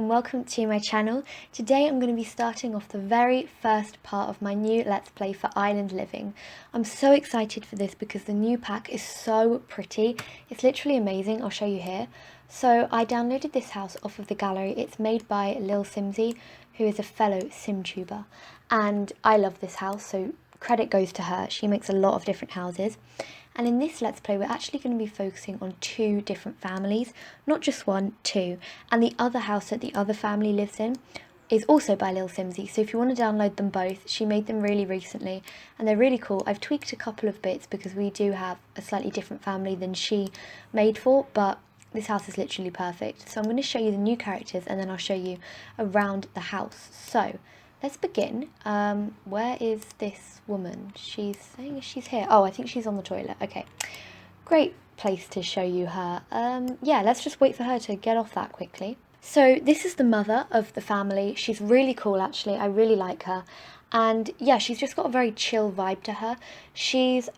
and welcome to my channel. Today I'm going to be starting off the very first part of my new Let's Play for Island Living. I'm so excited for this because the new pack is so pretty. It's literally amazing. I'll show you here. So I downloaded this house off of the gallery. It's made by Lil Simsy, who is a fellow SimTuber, and I love this house, so credit goes to her. She makes a lot of different houses. And in this Let's Play, we're actually going to be focusing on two different families, not just one, two. And the other house that the other family lives in is also by Lil Simsy. So if you want to download them both, she made them really recently and they're really cool. I've tweaked a couple of bits because we do have a slightly different family than she made for, but this house is literally perfect. So I'm going to show you the new characters and then I'll show you around the house. So let's begin. Where is this woman? She's saying she's here. Oh, I think she's on the toilet. Okay, great place to show you her. Yeah, let's just wait for her to get off that quickly. So this is the mother of the family. She's really cool, actually. I really like her. And yeah, she's just got a very chill vibe to her. She's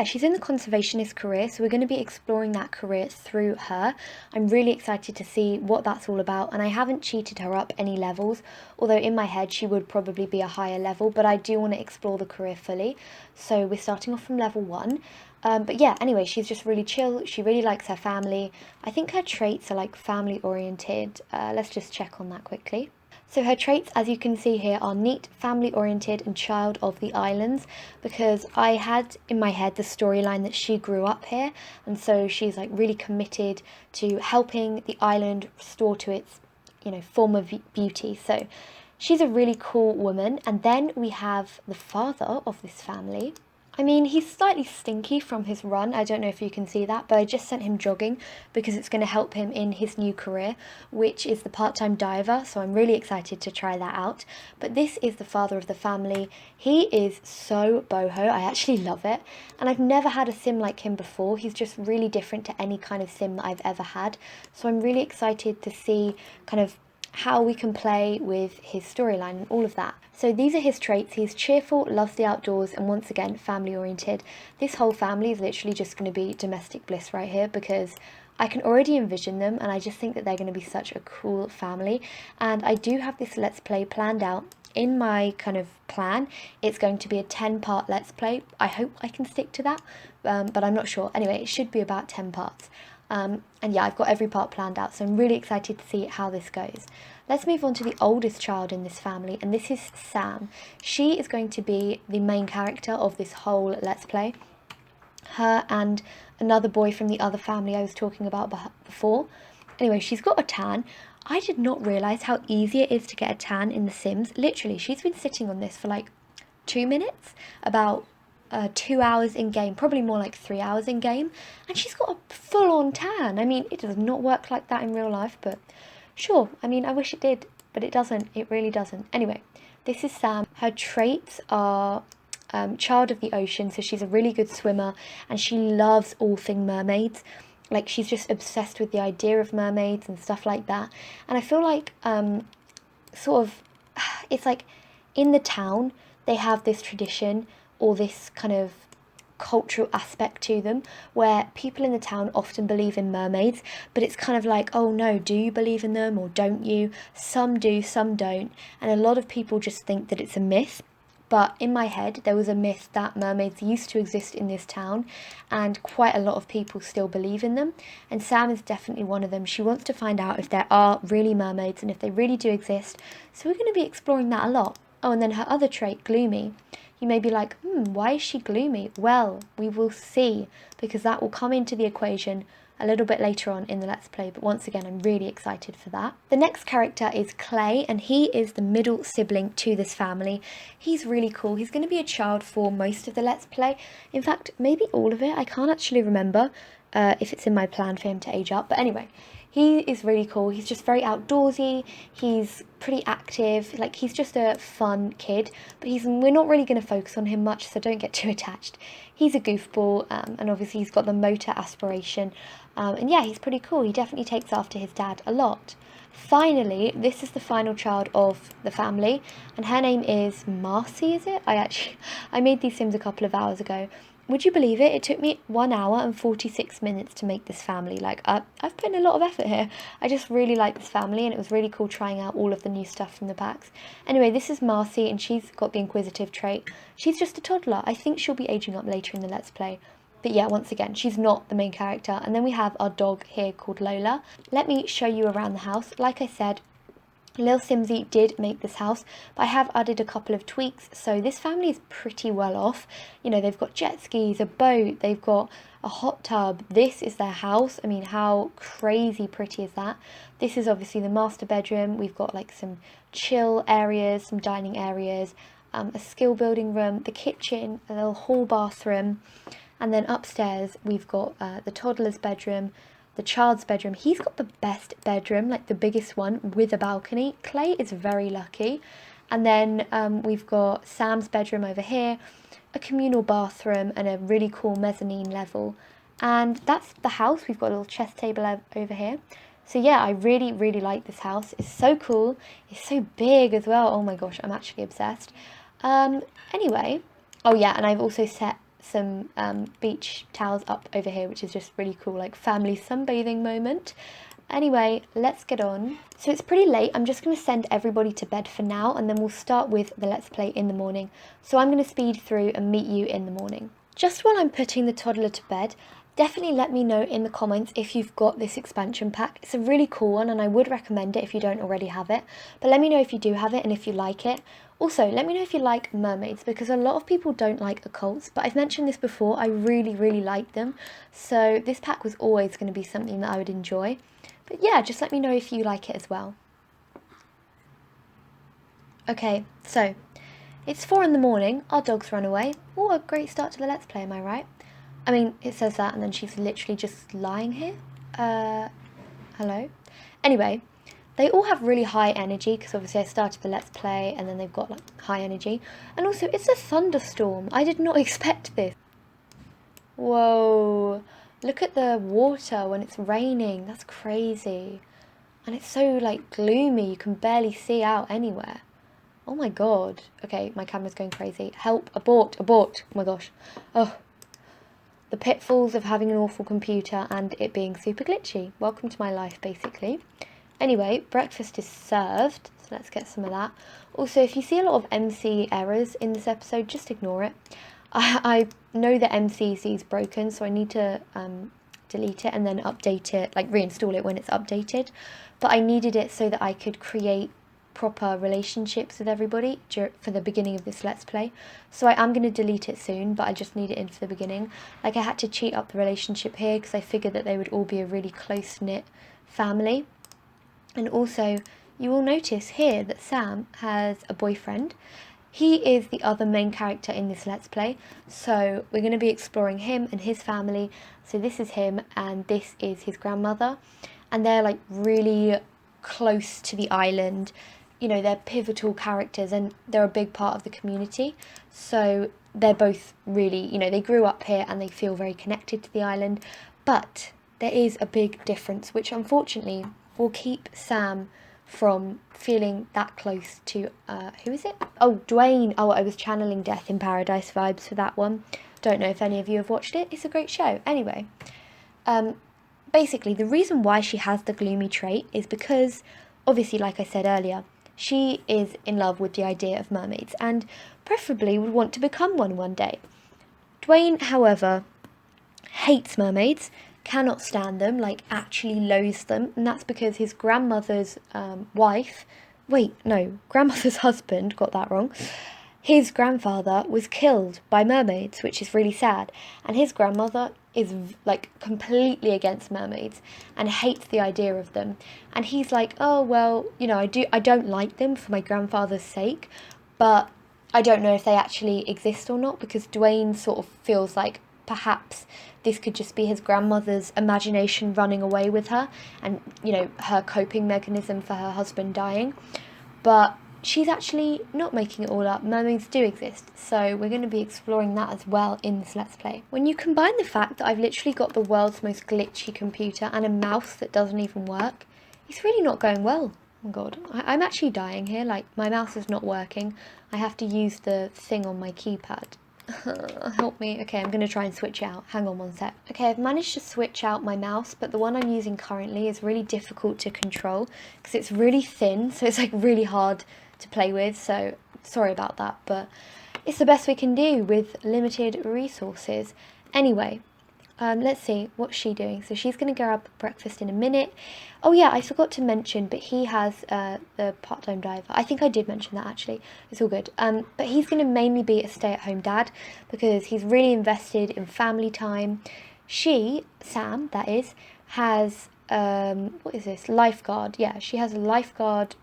she's in the conservationist career, so we're going to be exploring that career through her. I'm really excited to see what that's all about, and I haven't cheated her up any levels, although in my head she would probably be a higher level, but I do want to explore the career fully. So we're starting off from level 1. But yeah, anyway, she's just really chill. She really likes her family. I think her traits are like family oriented. Let's just check on that quickly. So her traits, as you can see here, are neat, family-oriented and child of the islands, because I had in my head the storyline that she grew up here, and so she's like really committed to helping the island restore to its, form of beauty. So she's a really cool woman. And then we have the father of this family. I mean, he's slightly stinky from his run. I don't know if you can see that, but I just sent him jogging because it's going to help him in his new career, which is the part-time diver, so I'm really excited to try that out. But this is the father of the family. He is so boho. I actually love it, and I've never had a sim like him before. He's just really different to any kind of sim that I've ever had, so I'm really excited to see kind of how we can play with his storyline and all of that. So these are his traits. He's cheerful, loves the outdoors, and once again, family oriented. This whole family is literally just going to be domestic bliss right here because I can already envision them, and I just think that they're going to be such a cool family. And I do have this Let's Play planned out. In my kind of plan, it's going to be a 10-part Let's Play. I hope I can stick to that, but I'm not sure. Anyway, it should be about 10 parts. And yeah, I've got every part planned out, so I'm really excited to see how this goes. Let's move on to the oldest child in this family, and this is Sam. She is going to be the main character of this whole Let's Play. Her and another boy from the other family I was talking about before. Anyway, she's got a tan. I did not realise how easy it is to get a tan in The Sims. Literally, she's been sitting on this for like 2 minutes, about 2 hours in game, probably more like 3 hours in game, and she's got a full-on tan. I mean, it does not work like that in real life, but sure. I mean, I wish it did, but it doesn't. It really doesn't. Anyway, this is Sam. Her traits are child of the ocean, so she's a really good swimmer, and she loves all things mermaids. Like, she's just obsessed with the idea of mermaids and stuff like that. And I feel like it's like in the town they have this tradition or this kind of cultural aspect to them where people in the town often believe in mermaids, but it's kind of like, oh no, do you believe in them or don't you? Some do, some don't, and a lot of people just think that it's a myth. But in my head, there was a myth that mermaids used to exist in this town, and quite a lot of people still believe in them. And Sam is definitely one of them. She wants to find out if there are really mermaids and if they really do exist. So we're going to be exploring that a lot. Oh, and then her other trait, gloomy. You may be like, why is she gloomy? Well, we will see, because that will come into the equation a little bit later on in the Let's Play, but once again, I'm really excited for that. The next character is Clay, and he is the middle sibling to this family. He's really cool. He's going to be a child for most of the Let's Play. In fact, maybe all of it. I can't actually remember if it's in my plan for him to age up, but anyway. He is really cool. He's just very outdoorsy. He's pretty active. Like, he's just a fun kid, but we're not really going to focus on him much, so don't get too attached. He's a goofball, and obviously he's got the motor aspiration. And yeah, he's pretty cool. He definitely takes after his dad a lot. Finally, this is the final child of the family, and her name is Marcy, is it? I made these Sims a couple of hours ago, would you believe it? It took me 1 hour and 46 minutes to make this family. Like, I've put in a lot of effort here. I just really like this family, and it was really cool trying out all of the new stuff from the packs. Anyway, this is Marcy, and she's got the inquisitive trait. She's just a toddler. I think she'll be aging up later in the Let's Play. But yeah, once again, she's not the main character. And then we have our dog here called Lola. Let me show you around the house. Like I said, Lil Simsy did make this house, but I have added a couple of tweaks, so this family is pretty well off. You know, they've got jet skis, a boat, they've got a hot tub. This is their house. I mean, how crazy pretty is that? This is obviously the master bedroom. We've got like some chill areas, some dining areas, a skill building room, the kitchen, a little hall bathroom, and then upstairs we've got the toddler's bedroom, the child's bedroom. He's got the best bedroom, like the biggest one with a balcony. Clay is very lucky. And then we've got Sam's bedroom over here, a communal bathroom, and a really cool mezzanine level. And that's the house. We've got a little chess table over here. So yeah, I really, really like this house. It's so cool. It's so big as well. Oh my gosh, I'm actually obsessed. Anyway, oh yeah, and I've also set some beach towels up over here, which is just really cool, like family sunbathing moment. Anyway, let's get on. So it's pretty late. I'm just going to send everybody to bed for now, and then we'll start with the Let's Play in the morning. So I'm going to speed through and meet you in the morning. Just while I'm putting the toddler to bed, definitely let me know in the comments if you've got this expansion pack. It's a really cool one, and I would recommend it if you don't already have it. But let me know if you do have it and if you like it. Also, let me know if you like mermaids, because a lot of people don't like occults, but I've mentioned this before, I really, really like them. So this pack was always going to be something that I would enjoy. But yeah, just let me know if you like it as well. Okay, so it's 4 in the morning, our dog's run away. Oh, a great start to the Let's Play, am I right? I mean, it says that, and then she's literally just lying here. Hello? Anyway, they all have really high energy, because obviously I started the Let's Play, and then they've got like high energy. And also, it's a thunderstorm. I did not expect this. Whoa. Look at the water when it's raining. That's crazy. And it's so like gloomy. You can barely see out anywhere. Oh my god. Okay, my camera's going crazy. Help. Abort. Abort. Oh my gosh. Oh. The pitfalls of having an awful computer and it being super glitchy. Welcome to my life, basically. Anyway, breakfast is served, so let's get some of that. Also, if you see a lot of MC errors in this episode, just ignore it. I know that MCC is broken, so I need to delete it and then update it, like reinstall it when it's updated. But I needed it so that I could create proper relationships with everybody for the beginning of this Let's Play. So I am going to delete it soon, but I just need it in for the beginning. Like, I had to cheat up the relationship here because I figured that they would all be a really close-knit family. And also, you will notice here that Sam has a boyfriend. He is the other main character in this Let's Play, so we're going to be exploring him and his family. So this is him, and this is his grandmother, and they're like really close to the island. You know, they're pivotal characters, and they're a big part of the community. So they're both really, you know, they grew up here and they feel very connected to the island. But there is a big difference, which unfortunately will keep Sam from feeling that close to, who is it? Oh, Dwayne. Oh, I was channeling Death in Paradise vibes for that one. Don't know if any of you have watched it. It's a great show. Anyway, basically, the reason why she has the gloomy trait is because, obviously, like I said earlier, she is in love with the idea of mermaids and preferably would want to become one day. Dwayne, however, hates mermaids, cannot stand them, like actually loathes them, and that's because his grandmother's grandmother's husband, got that wrong. His grandfather was killed by mermaids, which is really sad, and his grandmother is like completely against mermaids and hates the idea of them. And he's like, oh well, you know, I don't like them for my grandfather's sake, but I don't know if they actually exist or not, because Dwayne sort of feels like perhaps this could just be his grandmother's imagination running away with her, and, you know, her coping mechanism for her husband dying. But she's actually not making it all up. Mermaids do exist, so we're going to be exploring that as well in this Let's Play. When you combine the fact that I've literally got the world's most glitchy computer and a mouse that doesn't even work, it's really not going well. Oh my god, I'm actually dying here. Like, my mouse is not working. I have to use the thing on my keypad. Help me. Okay, I'm going to try and switch it out. Hang on one sec. Okay, I've managed to switch out my mouse, but the one I'm using currently is really difficult to control because it's really thin, so it's like really hard to play with. So sorry about that, but it's the best we can do with limited resources. Anyway, let's see, what's she doing? So she's going to grab breakfast in a minute. Oh yeah, I forgot to mention, but he has the part-time diver. I think I did mention that actually. It's all good. But he's going to mainly be a stay-at-home dad because he's really invested in family time. She, Sam, that is, has, what is this? Lifeguard. Yeah, she has a lifeguard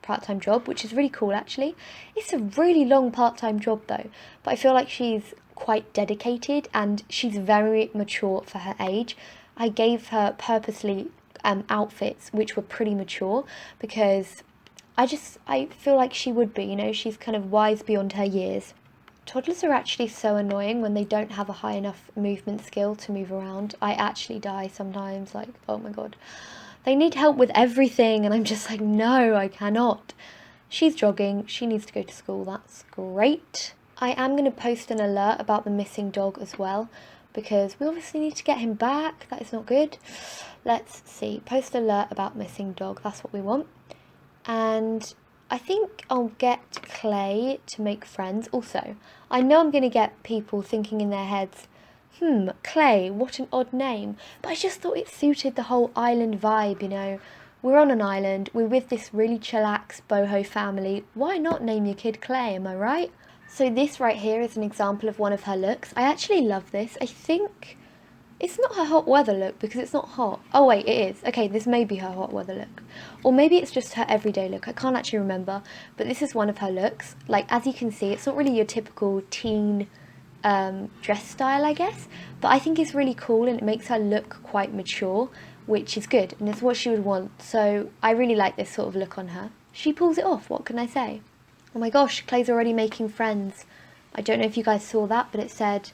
part-time job, which is really cool actually. It's a really long part-time job though, but I feel like she's quite dedicated and she's very mature for her age. I gave her purposely outfits which were pretty mature because I feel like she would be, you know, she's kind of wise beyond her years. Toddlers are actually so annoying when they don't have a high enough movement skill to move around. I actually die sometimes, like, oh my god. They need help with everything and I'm just like, no, I cannot. She's jogging, she needs to go to school, that's great. I am going to post an alert about the missing dog as well, because we obviously need to get him back. That is not good. Let's see. Post alert about missing dog. That's what we want. And I think I'll get Clay to make friends. Also, I know I'm going to get people thinking in their heads, Clay, what an odd name. But I just thought it suited the whole island vibe, you know. We're on an island. We're with this really chillax boho family. Why not name your kid Clay, am I right? So this right here is an example of one of her looks. I actually love this. I think it's not her hot weather look because it's not hot. Oh wait, it is. Okay, this may be her hot weather look. Or maybe it's just her everyday look. I can't actually remember. But this is one of her looks. Like, as you can see, it's not really your typical teen dress style, I guess. But I think it's really cool and it makes her look quite mature, which is good. And it's what she would want. So I really like this sort of look on her. She pulls it off, what can I say? Oh my gosh, Clay's already making friends. I don't know if you guys saw that, but it said,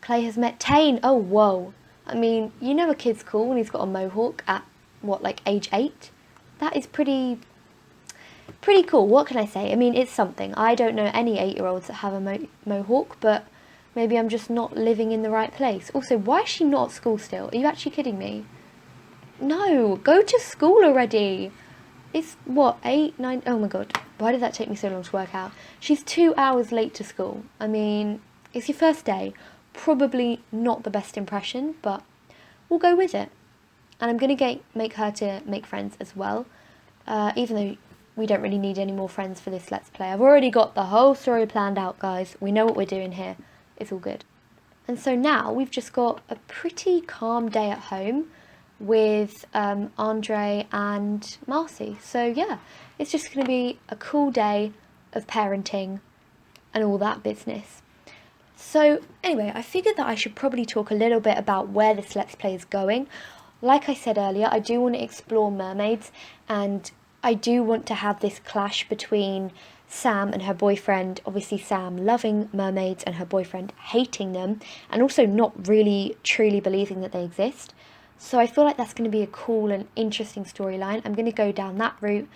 Clay has met Tane. Oh, whoa. I mean, you know a kid's cool when he's got a mohawk at, what, like age 8? That is pretty cool. What can I say? I mean, it's something. I don't know any 8-year-olds that have a mohawk, but maybe I'm just not living in the right place. Also, why is she not at school still? Are you actually kidding me? No, go to school already. It's, what, 8, 9, oh my god. Why did that take me so long to work out? She's 2 hours late to school. I mean, it's your first day. Probably not the best impression, but we'll go with it. And I'm going to make her to make friends as well. Even though we don't really need any more friends for this Let's Play. I've already got the whole story planned out, guys. We know what we're doing here. It's all good. And so now we've just got a pretty calm day at home with Andre and Marcy. So yeah, it's just going to be a cool day of parenting and all that business. So anyway, I figured that I should probably talk a little bit about where this Let's Play is going. Like I said earlier, I do want to explore mermaids and I do want to have this clash between Sam and her boyfriend, obviously Sam loving mermaids and her boyfriend hating them and also not really truly believing that they exist. So I feel like that's going to be a cool and interesting storyline. I'm going to go down that route,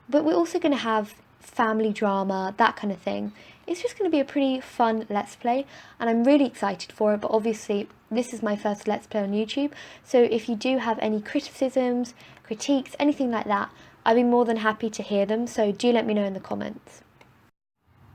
but we're also going to have family drama, that kind of thing. It's just going to be a pretty fun Let's Play, and I'm really excited for it, but obviously this is my first Let's Play on YouTube, so if you do have any criticisms, critiques, anything like that, I'd be more than happy to hear them, so do let me know in the comments.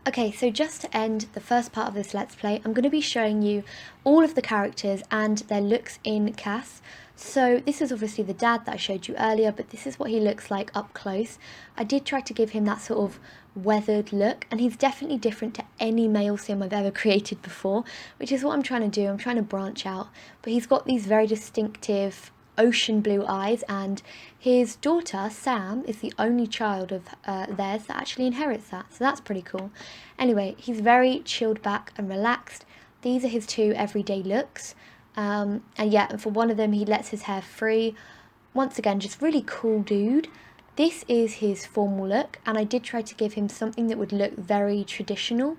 Okay, so just to end the first part of this Let's Play, I'm going to be showing you all of the characters and their looks in CAS. So this is obviously the dad that I showed you earlier, but this is what he looks like up close. I did try to give him that sort of weathered look, and he's definitely different to any male sim I've ever created before, which is what I'm trying to do. I'm trying to branch out, but he's got these very distinctive ocean blue eyes, and his daughter Sam is the only child of theirs that actually inherits that, so that's pretty cool. Anyway, he's very chilled back and relaxed. These are his 2 everyday looks, and yeah, and for one of them he lets his hair free. Once again, just really cool dude. This is his formal look, and I did try to give him something that would look very traditional.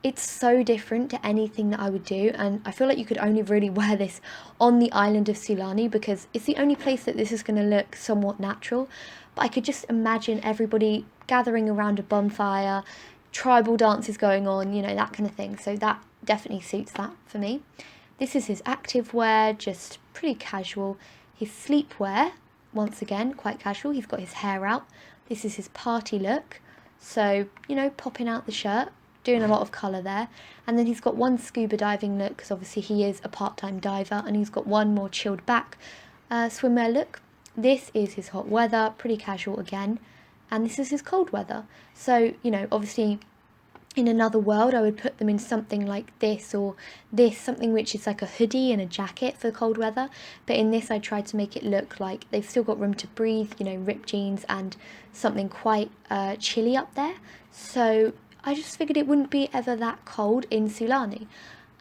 It's so different to anything that I would do, and I feel like you could only really wear this on the island of Sulani because it's the only place that this is going to look somewhat natural. But I could just imagine everybody gathering around a bonfire, tribal dances going on, you know, that kind of thing. So that definitely suits that for me. This is his active wear, just pretty casual. His sleepwear, once again, quite casual. He's got his hair out. This is his party look. So, you know, popping out the shirt, doing a lot of colour there. And then he's got one scuba diving look, because obviously he is a part-time diver, and he's got one more chilled back swimwear look. This is his hot weather, pretty casual again. And this is his cold weather. So, you know, obviously in another world I would put them in something like this, or this, something which is like a hoodie and a jacket for cold weather. But in this I tried to make it look like they've still got room to breathe, you know, ripped jeans and something quite chilly up there. So I just figured it wouldn't be ever that cold in Sulani.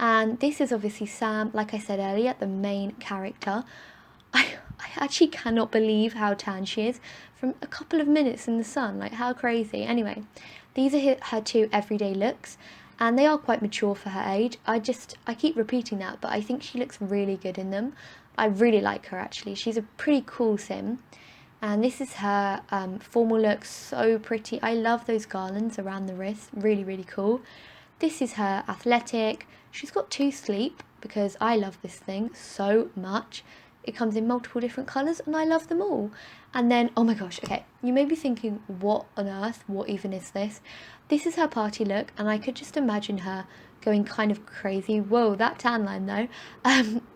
And this is obviously Sam, like I said earlier, the main character. I actually cannot believe how tan she is from a couple of minutes in the sun. Like, how crazy. Anyway, these are her two everyday looks, and they are quite mature for her age. I keep repeating that, but I think she looks really good in them. I really like her, actually. She's a pretty cool sim. And this is her formal look, so pretty. I love those garlands around the wrist, really, really cool. This is her athletic. She's got two sleep, because I love this thing so much. It comes in multiple different colours, and I love them all. And then, oh my gosh, okay, you may be thinking, what on earth, what even is this? This is her party look, and I could just imagine her going kind of crazy. Whoa, that tan line though.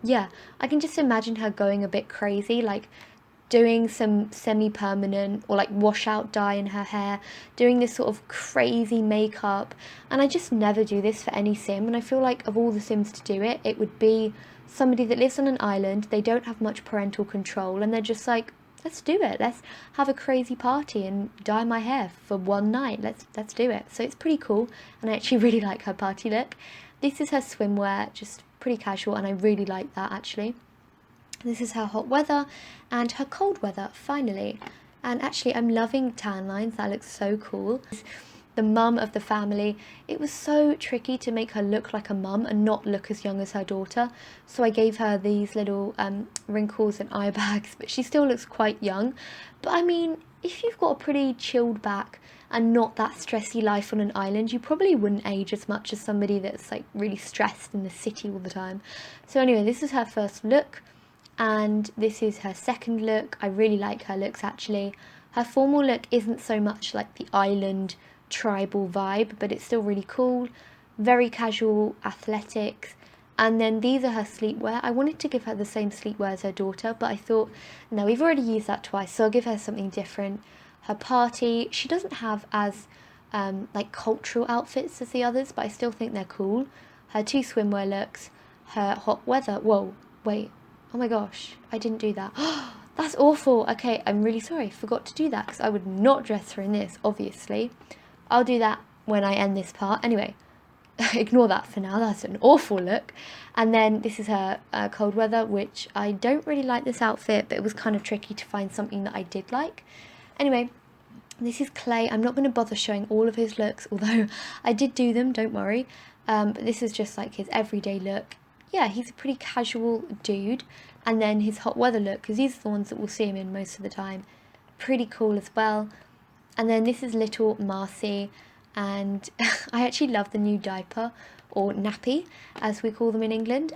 Yeah, I can just imagine her going a bit crazy, like doing some semi-permanent or like washout dye in her hair, doing this sort of crazy makeup. And I just never do this for any sim, and I feel like of all the sims to do it, it would be somebody that lives on an island. They don't have much parental control, and they're just like, let's do it, let's have a crazy party and dye my hair for one night, let's do it. So it's pretty cool, and I actually really like her party look. This is her swimwear, just pretty casual, and I really like that actually. This is her hot weather and her cold weather, finally. And actually I'm loving tan lines, that looks so cool. The mum of the family, it was so tricky to make her look like a mum and not look as young as her daughter. So I gave her these little wrinkles and eye bags, but she still looks quite young. But I mean, if you've got a pretty chilled back and not that stressy life on an island, you probably wouldn't age as much as somebody that's like really stressed in the city all the time. So anyway, this is her first look. And this is her second look. I really like her looks actually. Her formal look isn't so much like the island tribal vibe, but it's still really cool. Very casual athletics. And then these are her sleepwear. I wanted to give her the same sleepwear as her daughter, but I thought, no, we've already used that twice, so I'll give her something different. Her party, she doesn't have as like cultural outfits as the others, but I still think they're cool. Her two swimwear looks. Her hot weather. Whoa, wait. Oh my gosh, I didn't do that. That's awful. Okay, I'm really sorry. Forgot to do that, because I would not dress her in this, obviously. I'll do that when I end this part. Anyway, ignore that for now. That's an awful look. And then this is her cold weather, which I don't really like this outfit, but it was kind of tricky to find something that I did like. Anyway, this is Clay. I'm not going to bother showing all of his looks, although I did do them, don't worry. But this is just like his everyday look. Yeah, he's a pretty casual dude. And then his hot weather look, because these are the ones that we'll see him in most of the time. Pretty cool as well. And then this is little Marcy, and I actually love the new diaper, or nappy as we call them in England,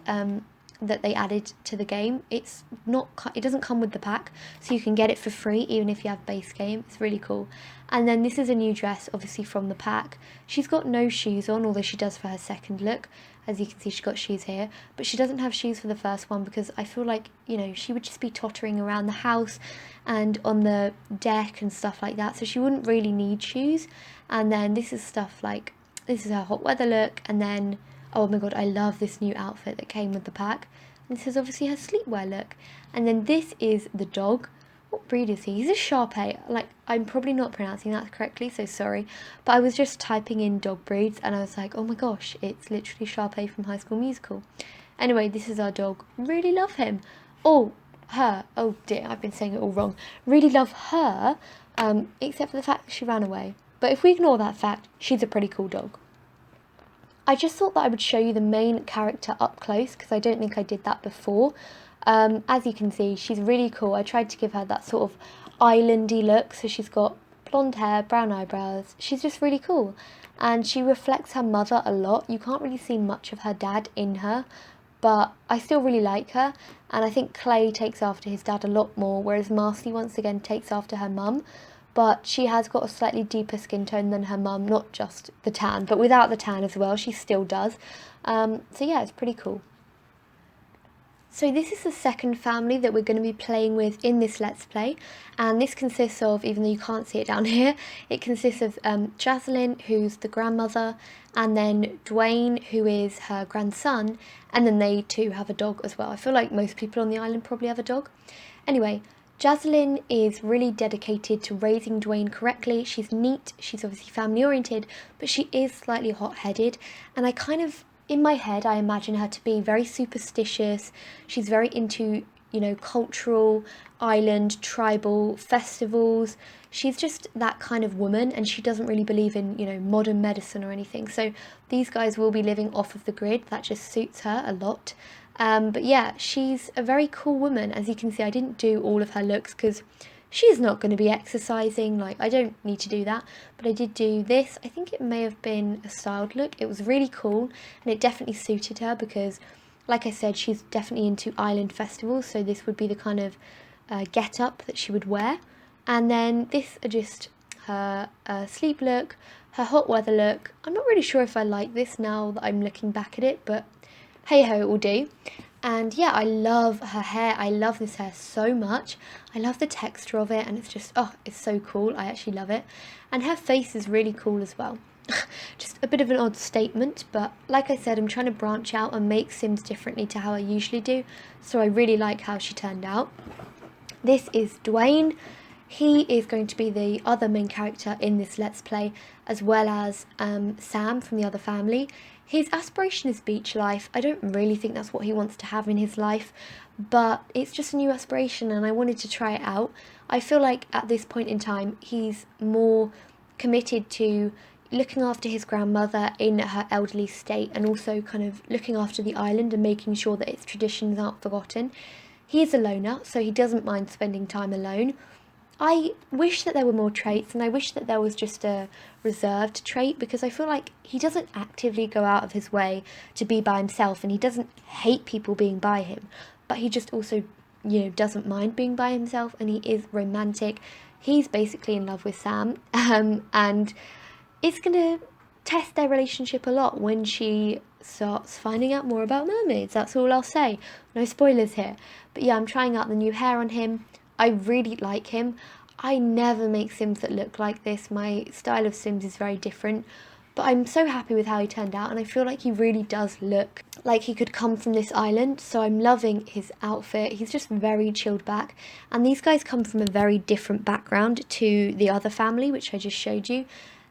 that they added to the game. It doesn't come with the pack, so you can get it for free even if you have base game. It's really cool. And then this is a new dress, obviously from the pack. She's got no shoes on, although she does for her second look. As you can see, she's got shoes here, but she doesn't have shoes for the first one, because I feel like, you know, she would just be tottering around the house and on the deck and stuff like that, so she wouldn't really need shoes. And then this is stuff like, this is her hot weather look, and then, oh my god, I love this new outfit that came with the pack. And this is obviously her sleepwear look. And then this is the dog. What breed is he? He's a Shar-Pei. Like, I'm probably not pronouncing that correctly, so sorry. But I was just typing in dog breeds, and I was like, oh my gosh, it's literally Shar-Pei from High School Musical. Anyway, this is our dog. Really love him. Oh, her. Oh dear, I've been saying it all wrong. Really love her, except for the fact that she ran away. But if we ignore that fact, she's a pretty cool dog. I just thought that I would show you the main character up close, because I don't think I did that before. As you can see, she's really cool. I tried to give her that sort of islandy look, so she's got blonde hair, brown eyebrows. She's just really cool. and she reflects her mother a lot. You can't really see much of her dad in her, but I still really like her, and I think Clay takes after his dad a lot more, whereas Marcy once again takes after her mum, but she has got a slightly deeper skin tone than her mum, not just the tan, but without the tan as well, she still does. So yeah, it's pretty cool. So this is the second family that we're going to be playing with in this Let's Play, and this consists of, even though you can't see it down here, it consists of Jaslyn, who's the grandmother, and then Dwayne, who is her grandson, and then they too have a dog as well. I feel like most people on the island probably have a dog. Anyway, Jaslyn is really dedicated to raising Dwayne correctly. She's neat, she's obviously family oriented, but she is slightly hot-headed, and I kind of, in my head, I imagine her to be very superstitious. She's very into, cultural, island, tribal festivals. She's just that kind of woman, and she doesn't really believe in, modern medicine or anything. So these guys will be living off of the grid. That just suits her a lot. But yeah, she's a very cool woman. As you can see, I didn't do all of her looks because she's not going to be exercising, like I don't need to do that, but I did do this. I think it may have been a styled look. It was really cool, and it definitely suited her because, like I said, she's definitely into island festivals, so this would be the kind of get-up that she would wear. And then this are just her sleep look, her hot weather look. I'm not really sure if I like this now that I'm looking back at it, but hey ho, it will do. And yeah, I love her hair. I love this hair so much. I love the texture of it, and it's just, oh, it's so cool. I actually love it. And her face is really cool as well. Just a bit of an odd statement, but like I said, I'm trying to branch out and make Sims differently to how I usually do, so I really like how she turned out. This is Dwayne. He is going to be the other main character in this Let's Play, as well as Sam from the other family. His aspiration is beach life. I don't really think that's what he wants to have in his life, but it's just a new aspiration and I wanted to try it out. I feel like at this point in time, he's more committed to looking after his grandmother in her elderly state, and also kind of looking after the island and making sure that its traditions aren't forgotten. He is a loner, so he doesn't mind spending time alone. I wish that there were more traits, and I wish that there was just a reserved trait, because I feel like he doesn't actively go out of his way to be by himself, and he doesn't hate people being by him, but he just also, doesn't mind being by himself, and he is romantic. He's basically in love with Sam, and it's going to test their relationship a lot when she starts finding out more about mermaids. That's all I'll say. No spoilers here. But yeah, I'm trying out the new hair on him. I really like him. I never make Sims that look like this. My style of Sims is very different. But I'm so happy with how he turned out, and I feel like he really does look like he could come from this island. So I'm loving his outfit. He's just very chilled back. And these guys come from a very different background to the other family, which I just showed you.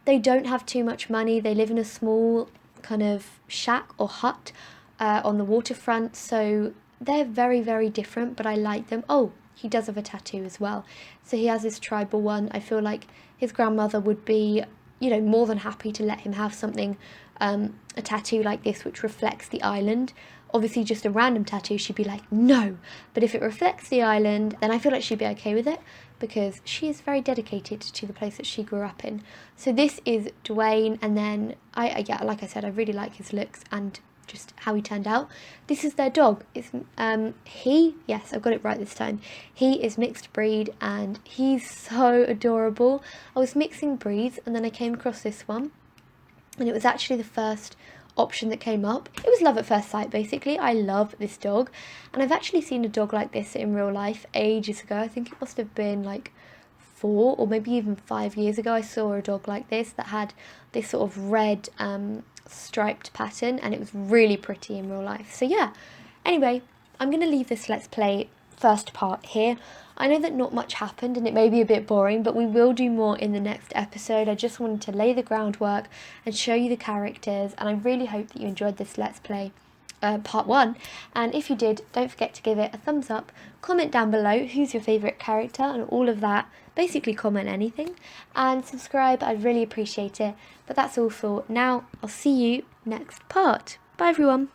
They don't have too much money. They live in a small kind of shack or hut on the waterfront. So they're very, very different, but I like them. Oh, he does have a tattoo as well. So he has this tribal one. I feel like his grandmother would be, more than happy to let him have something, a tattoo like this, which reflects the island. Obviously, just a random tattoo, she'd be like, no. But if it reflects the island, then I feel like she'd be okay with it, because she is very dedicated to the place that she grew up in. So this is Dwayne, and then, yeah, like I said, I really like his looks and just how he turned out. This is their dog. It's yes, I've got it right this time. He is mixed breed, and he's so adorable. I was mixing breeds, and then I came across this one, and it was actually the first option that came up. It was love at first sight, basically. I love this dog, and I've actually seen a dog like this in real life ages ago. I think it must have been like 4 or maybe even 5 years ago. I saw a dog like this that had this sort of red striped pattern, and it was really pretty in real life. So yeah, anyway, I'm going to leave this Let's Play first part here. I know that not much happened and it may be a bit boring, but we will do more in the next episode. I just wanted to lay the groundwork and show you the characters, and I really hope that you enjoyed this Let's Play part 1, and if you did, don't forget to give it a thumbs up, comment down below who's your favourite character and all of that. Basically comment anything, and subscribe. I'd really appreciate it. But that's all for now. I'll see you next part. Bye everyone.